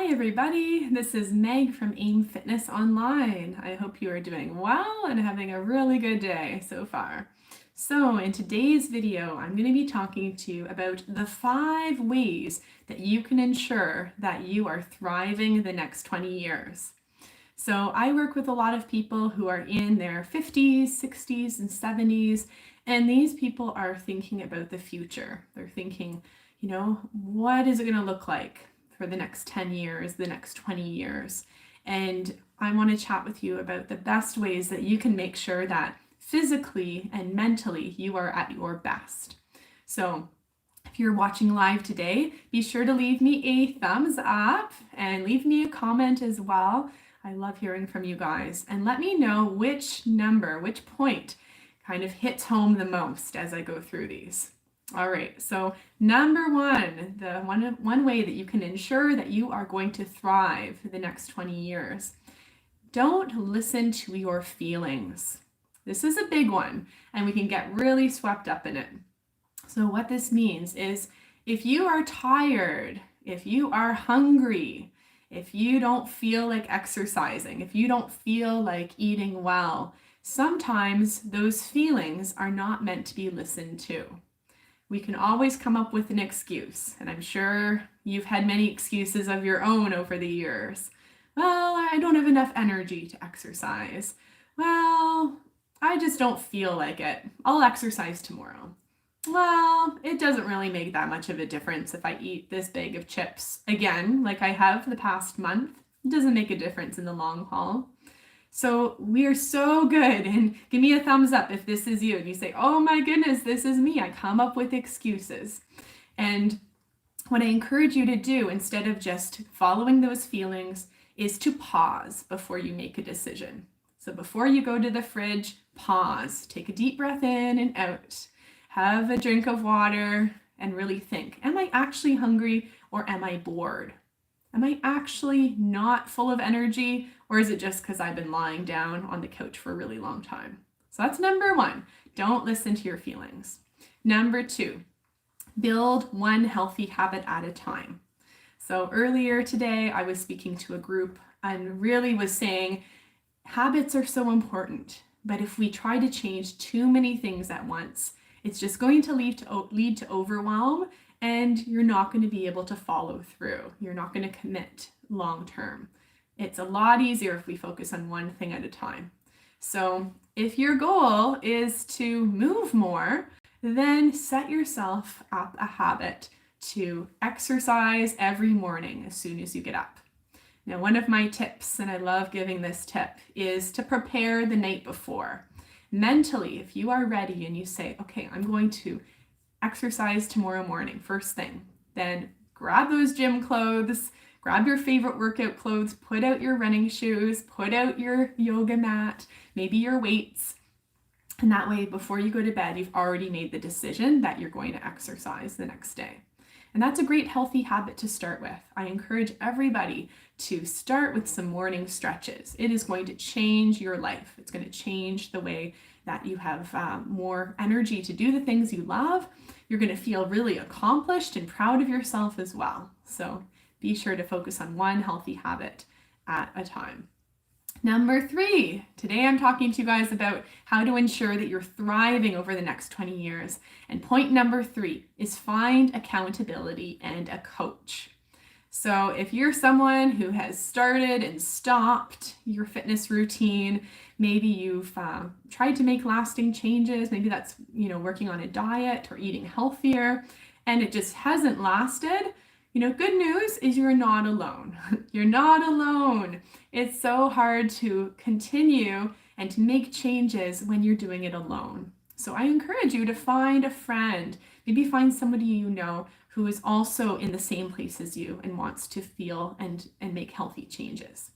Hi everybody, this is Meg from AIM Fitness Online. I hope you are doing well and having a really good day so far. So in today's video, I'm going to be talking to you about the 5 ways that you can ensure that you are thriving the next 20 years. So I work with a lot of people who are in their 50s, 60s, and 70s, and these people are thinking about the future. They're thinking, what is it going to look like for the next 10 years, the next 20 years? And I want to chat with you about the best ways that you can make sure that physically and mentally you are at your best. So if you're watching live today, be sure to leave me a thumbs up and leave me a comment as well. I love hearing from you guys, and let me know which point kind of hits home the most as I go through these. All right, so number one, the one way that you can ensure that you are going to thrive the next 20 years. Don't listen to your feelings. This is a big one, and we can get really swept up in it. So what this means is if you are tired, if you are hungry, if you don't feel like exercising, if you don't feel like eating well, sometimes those feelings are not meant to be listened to. We can always come up with an excuse, and I'm sure you've had many excuses of your own over the years. Well, I don't have enough energy to exercise. Well, I just don't feel like it. I'll exercise tomorrow. Well, it doesn't really make that much of a difference if I eat this bag of chips again, like I have the past month. It doesn't make a difference in the long haul. So we're so good, and give me a thumbs up if this is you and you say, oh my goodness, this is me. I come up with excuses. And what I encourage you to do instead of just following those feelings is to pause before you make a decision. So before you go to the fridge, pause, take a deep breath in and out, have a drink of water, and really think, am I actually hungry or am I bored? Am I actually not full of energy, or is it just because I've been lying down on the couch for a really long time? So that's number one. Don't listen to your feelings. Number two, build one healthy habit at a time. So earlier today, I was speaking to a group and really was saying habits are so important, but if we try to change too many things at once, it's just going to lead to overwhelm, and you're not going to be able to follow through. You're not going to commit long term. It's a lot easier if we focus on one thing at a time. So if your goal is to move more, then set yourself up a habit to exercise every morning as soon as you get up. Now, one of my tips, and I love giving this tip, is to prepare the night before. Mentally, if you are ready and you say, okay, I'm going to exercise tomorrow morning, first thing, then grab those gym clothes, grab your favorite workout clothes, put out your running shoes, put out your yoga mat, maybe your weights. And that way, before you go to bed, you've already made the decision that you're going to exercise the next day. And that's a great healthy habit to start with. I encourage everybody to start with some morning stretches. It is going to change your life. It's going to change the way that you have more energy to do the things you love. You're going to feel really accomplished and proud of yourself as well. So be sure to focus on one healthy habit at a time. Number 3, today I'm talking to you guys about how to ensure that you're thriving over the next 20 years. And point number 3 is find accountability and a coach. So if you're someone who has started and stopped your fitness routine, maybe you've tried to make lasting changes, maybe that's working on a diet or eating healthier, and it just hasn't lasted, good news is you're not alone. You're not alone. It's so hard to continue and to make changes when you're doing it alone. So I encourage you to find a friend, maybe find somebody you know who is also in the same place as you and wants to feel and make healthy changes.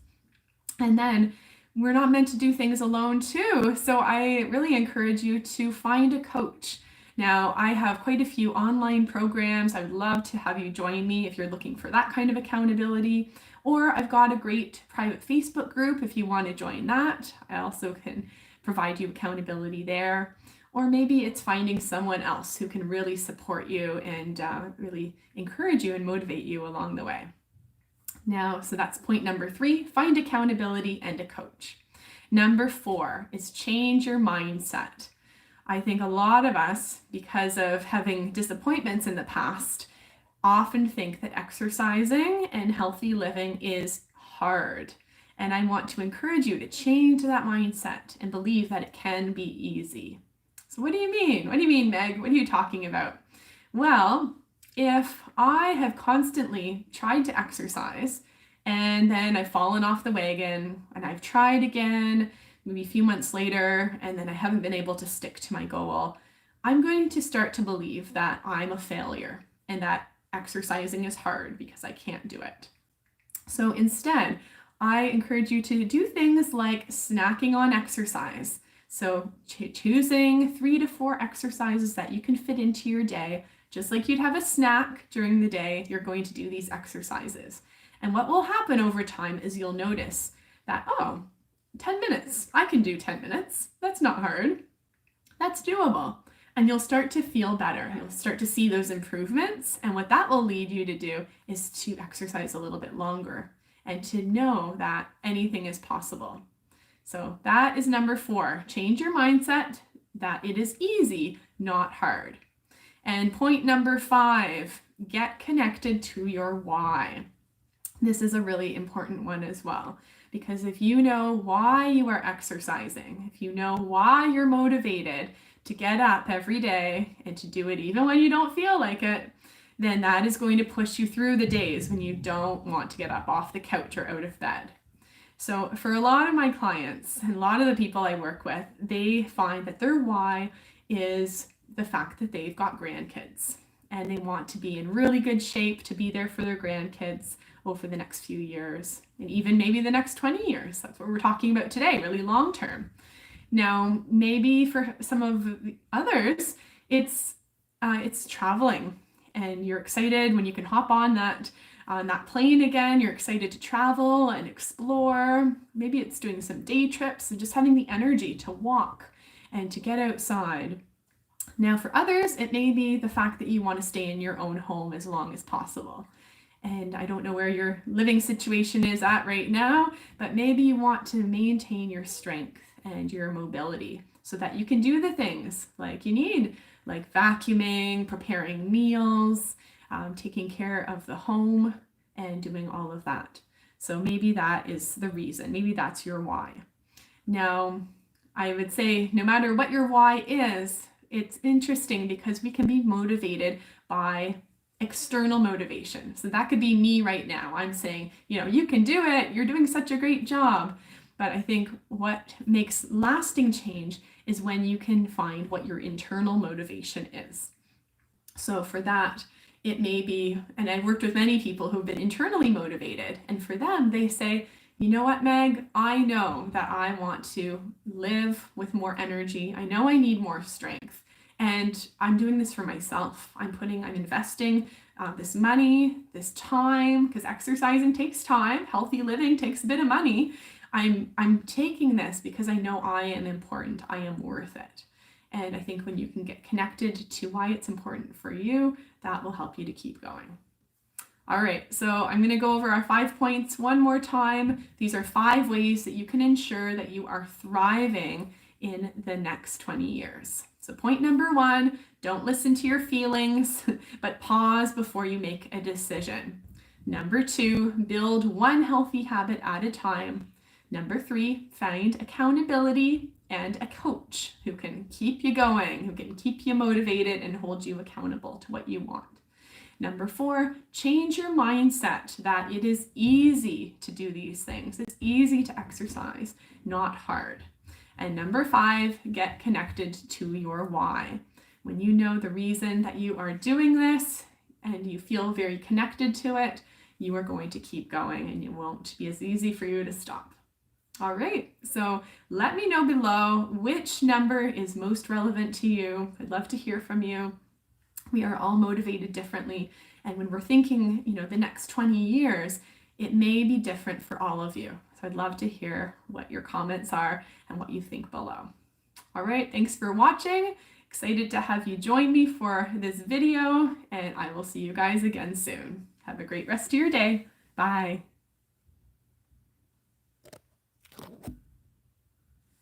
And then we're not meant to do things alone too. So I really encourage you to find a coach. Now, I have quite a few online programs. I would love to have you join me if you're looking for that kind of accountability. Or I've got a great private Facebook group if you want to join that. I also can provide you accountability there. Or maybe it's finding someone else who can really support you and really encourage you and motivate you along the way. Now, so that's point number 3, find accountability and a coach. Number 4 is change your mindset. I think a lot of us, because of having disappointments in the past, often think that exercising and healthy living is hard. And I want to encourage you to change that mindset and believe that it can be easy. So what do you mean? What do you mean, Meg? What are you talking about? Well, if I have constantly tried to exercise and then I've fallen off the wagon and I've tried again, maybe a few months later, and then I haven't been able to stick to my goal, I'm going to start to believe that I'm a failure and that exercising is hard because I can't do it. So instead, I encourage you to do things like snacking on exercise. So choosing 3 to 4 exercises that you can fit into your day. Just like you'd have a snack during the day, you're going to do these exercises. And what will happen over time is you'll notice that, oh, 10 minutes, I can do 10 minutes. That's not hard. That's doable. And you'll start to feel better. You'll start to see those improvements. And what that will lead you to do is to exercise a little bit longer and to know that anything is possible. So that is number 4. Change your mindset that it is easy, not hard. And point number 5, get connected to your why. This is a really important one as well, because if you know why you are exercising, if you know why you're motivated to get up every day and to do it even when you don't feel like it, then that is going to push you through the days when you don't want to get up off the couch or out of bed. So for a lot of my clients and a lot of the people I work with, they find that their why is the fact that they've got grandkids and they want to be in really good shape to be there for their grandkids over the next few years and even maybe the next 20 years. That's what we're talking about today, really long term. Now, maybe for some of the others, it's traveling, and you're excited when you can hop on that plane again. You're excited to travel and explore. Maybe it's doing some day trips and just having the energy to walk and to get outside. Now, for others, it may be the fact that you want to stay in your own home as long as possible. And I don't know where your living situation is at right now, but maybe you want to maintain your strength and your mobility so that you can do the things like you need, like vacuuming, preparing meals, taking care of the home, and doing all of that. So maybe that is the reason. Maybe that's your why. Now, I would say no matter what your why is, it's interesting because we can be motivated by external motivation. So that could be me right now. I'm saying, you can do it. You're doing such a great job. But I think what makes lasting change is when you can find what your internal motivation is. So for that, it may be, and I've worked with many people who've been internally motivated, and for them, they say, you know what, Meg, I know that I want to live with more energy. I know I need more strength. And I'm doing this for myself. I'm investing this money, this time, because exercising takes time. Healthy living takes a bit of money. I'm taking this because I know I am important. I am worth it. And I think when you can get connected to why it's important for you, that will help you to keep going. All right, so I'm going to go over our 5 points one more time. These are 5 ways that you can ensure that you are thriving in the next 20 years. So point number 1, don't listen to your feelings, but pause before you make a decision. Number 2, build one healthy habit at a time. Number 3, find accountability and a coach who can keep you going, who can keep you motivated and hold you accountable to what you want. Number 4, change your mindset that it is easy to do these things. It's easy to exercise, not hard. And number 5, get connected to your why. When you know the reason that you are doing this and you feel very connected to it, you are going to keep going and it won't be as easy for you to stop. All right, so let me know below which number is most relevant to you. I'd love to hear from you. We are all motivated differently. And when we're thinking, the next 20 years, it may be different for all of you. So I'd love to hear what your comments are and what you think below. All right, thanks for watching. Excited to have you join me for this video, and I will see you guys again soon. Have a great rest of your day. Bye.